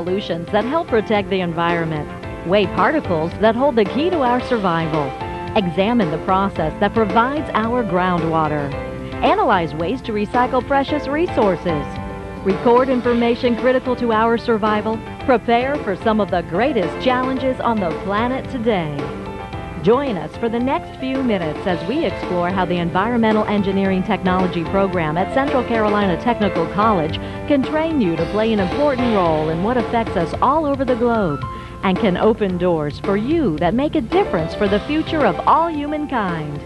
solutions that help protect the environment. Weigh particles that hold the key to our survival. Examine the process that provides our groundwater. Analyze ways to recycle precious resources. Record information critical to our survival. Prepare for some of the greatest challenges on the planet today. Join us for the next few minutes as we explore how the Environmental Engineering Technology program at Central Carolina Technical College can train you to play an important role in what affects us all over the globe and can open doors for you that make a difference for the future of all humankind.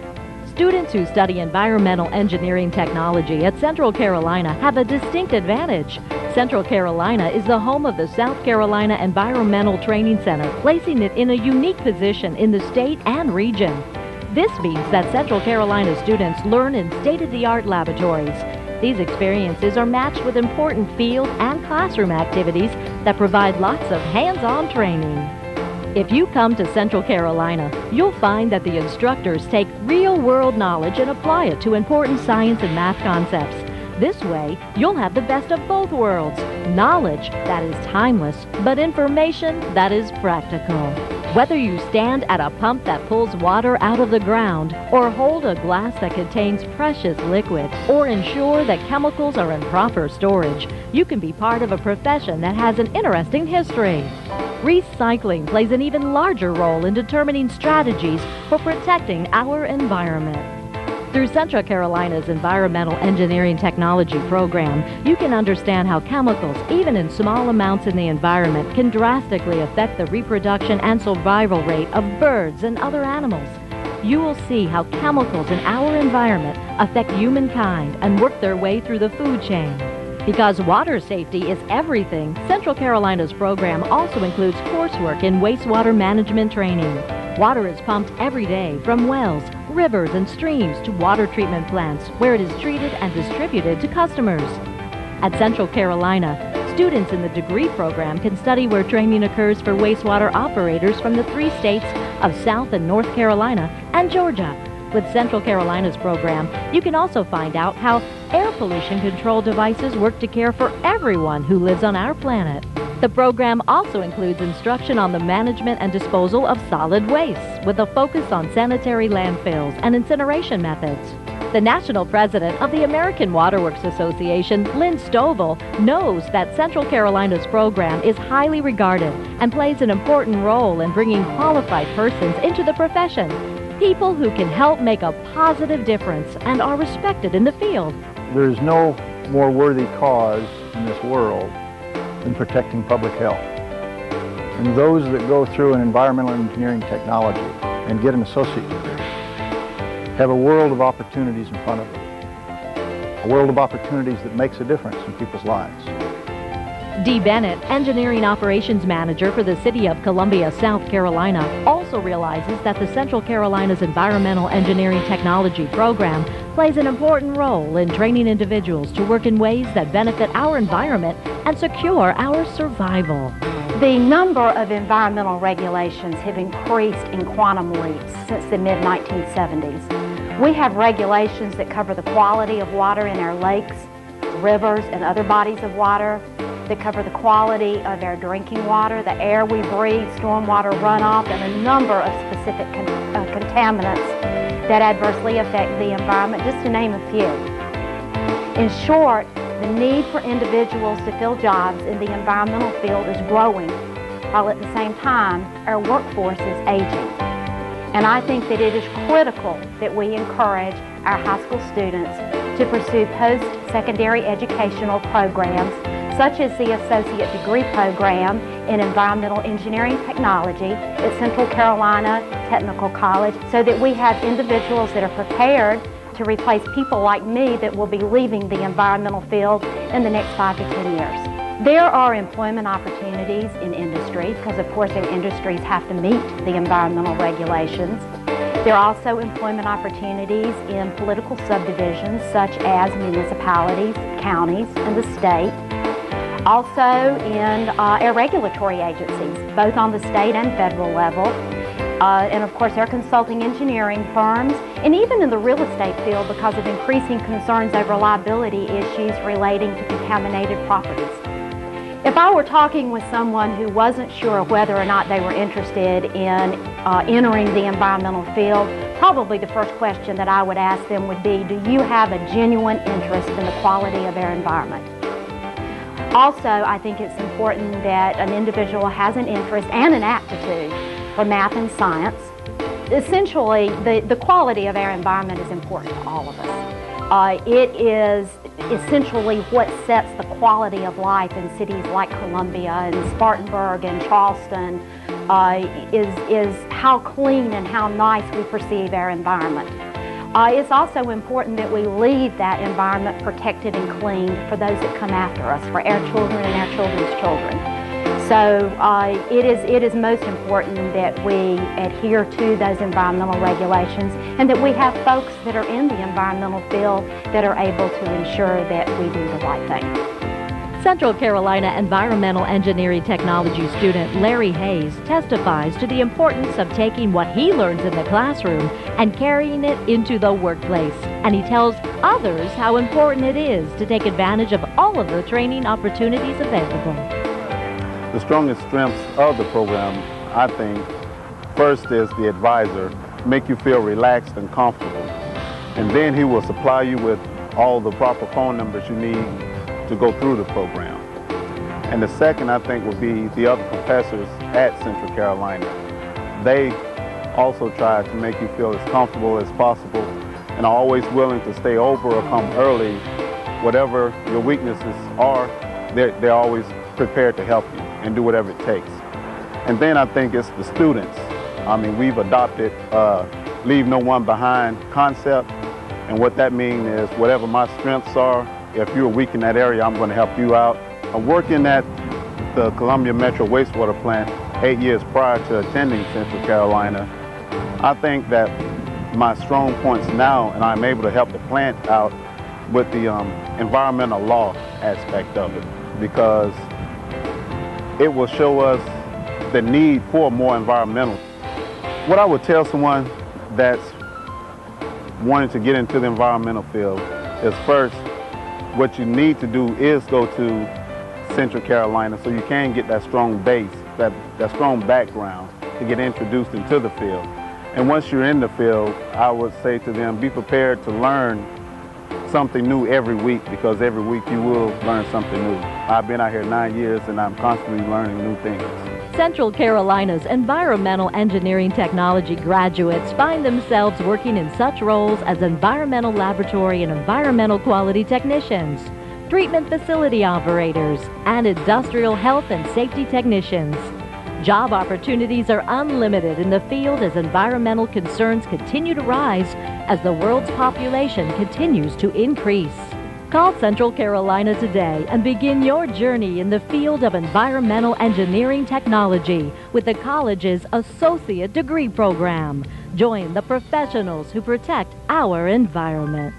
Students who study environmental engineering technology at Central Carolina have a distinct advantage. Central Carolina is the home of the South Carolina Environmental Training Center, placing it in a unique position in the state and region. This means that Central Carolina students learn in state-of-the-art laboratories. These experiences are matched with important field and classroom activities that provide lots of hands-on training. If you come to Central Carolina, you'll find that the instructors take real-world knowledge and apply it to important science and math concepts. This way, you'll have the best of both worlds, knowledge that is timeless, but information that is practical. Whether you stand at a pump that pulls water out of the ground, or hold a glass that contains precious liquid, or ensure that chemicals are in proper storage, you can be part of a profession that has an interesting history. Recycling plays an even larger role in determining strategies for protecting our environment. Through Central Carolina's Environmental Engineering Technology program, you can understand how chemicals, even in small amounts in the environment, can drastically affect the reproduction and survival rate of birds and other animals. You will see how chemicals in our environment affect humankind and work their way through the food chain. Because water safety is everything, Central Carolina's program also includes coursework in wastewater management training. Water is pumped every day from wells, rivers, and streams to water treatment plants, where it is treated and distributed to customers. At Central Carolina, students in the degree program can study where training occurs for wastewater operators from the 3 states of South and North Carolina and Georgia. With Central Carolina's program, you can also find out how air pollution control devices work to care for everyone who lives on our planet. The program also includes instruction on the management and disposal of solid waste, with a focus on sanitary landfills and incineration methods. The national president of the American Waterworks Association, Lynn Stovall, knows that Central Carolina's program is highly regarded and plays an important role in bringing qualified persons into the profession. People who can help make a positive difference and are respected in the field. There is no more worthy cause in this world than protecting public health. And those that go through an environmental engineering technology and get an associate degree have a world of opportunities in front of them. A world of opportunities that makes a difference in people's lives. Dee Bennett, Engineering Operations Manager for the City of Columbia, South Carolina, also realizes that the Central Carolina's Environmental Engineering Technology program plays an important role in training individuals to work in ways that benefit our environment and secure our survival. The number of environmental regulations have increased in quantum leaps since the mid-1970s. We have regulations that cover the quality of water in our lakes, rivers, and other bodies of water, that cover the quality of our drinking water, the air we breathe, stormwater runoff, and a number of specific contaminants that adversely affect the environment, just to name a few. In short, the need for individuals to fill jobs in the environmental field is growing, while at the same time, our workforce is aging. And I think that it is critical that we encourage our high school students to pursue post-secondary educational programs such as the Associate Degree Program in Environmental Engineering Technology at Central Carolina Technical College, so that we have individuals that are prepared to replace people like me that will be leaving the environmental field in the next 5 to 10 years. There are employment opportunities in industry, because of course our industries have to meet the environmental regulations. There are also employment opportunities in political subdivisions such as municipalities, counties, and the state. Also in our regulatory agencies, both on the state and federal level. And of course our consulting engineering firms, and even in the real estate field because of increasing concerns over liability issues relating to contaminated properties. If I were talking with someone who wasn't sure whether or not they were interested in entering the environmental field, probably the first question that I would ask them would be, do you have a genuine interest in the quality of their environment? Also, I think it's important that an individual has an interest and an aptitude for math and science. Essentially, the quality of our environment is important to all of us. It is essentially what sets the quality of life in cities like Columbia and Spartanburg and Charleston, is how clean and how nice we perceive our environment. It's also important that we leave that environment protected and cleaned for those that come after us, for our children and our children's children. So it is most important that we adhere to those environmental regulations and that we have folks that are in the environmental field that are able to ensure that we do the right thing. Central Carolina Environmental Engineering Technology student Larry Hayes testifies to the importance of taking what he learns in the classroom and carrying it into the workplace. And he tells others how important it is to take advantage of all of the training opportunities available. The strongest strengths of the program, I think, first is the advisor, make you feel relaxed and comfortable. And then he will supply you with all the proper phone numbers you need to go through the program. And the second, I think, would be the other professors at Central Carolina. They also try to make you feel as comfortable as possible and are always willing to stay over or come early. Whatever your weaknesses are, they're always prepared to help you and do whatever it takes. And then I think it's the students. I mean, we've adopted leave no one behind concept, and what that means is whatever my strengths are, if you're weak in that area, I'm going to help you out. I'm working at the Columbia Metro Wastewater Plant 8 years prior to attending Central Carolina. I think that my strong points now, and I'm able to help the plant out with the environmental law aspect of it, because it will show us the need for more environmental. What I would tell someone that's wanting to get into the environmental field is, first, what you need to do is go to Central Carolina so you can get that strong base, that strong background to get introduced into the field. And once you're in the field, I would say to them, be prepared to learn something new every week, because every week you will learn something new. I've been out here 9 years and I'm constantly learning new things. Central Carolina's environmental engineering technology graduates find themselves working in such roles as environmental laboratory and environmental quality technicians, treatment facility operators, and industrial health and safety technicians. Job opportunities are unlimited in the field as environmental concerns continue to rise as the world's population continues to increase. Call Central Carolina today and begin your journey in the field of environmental engineering technology with the college's associate degree program. Join the professionals who protect our environment.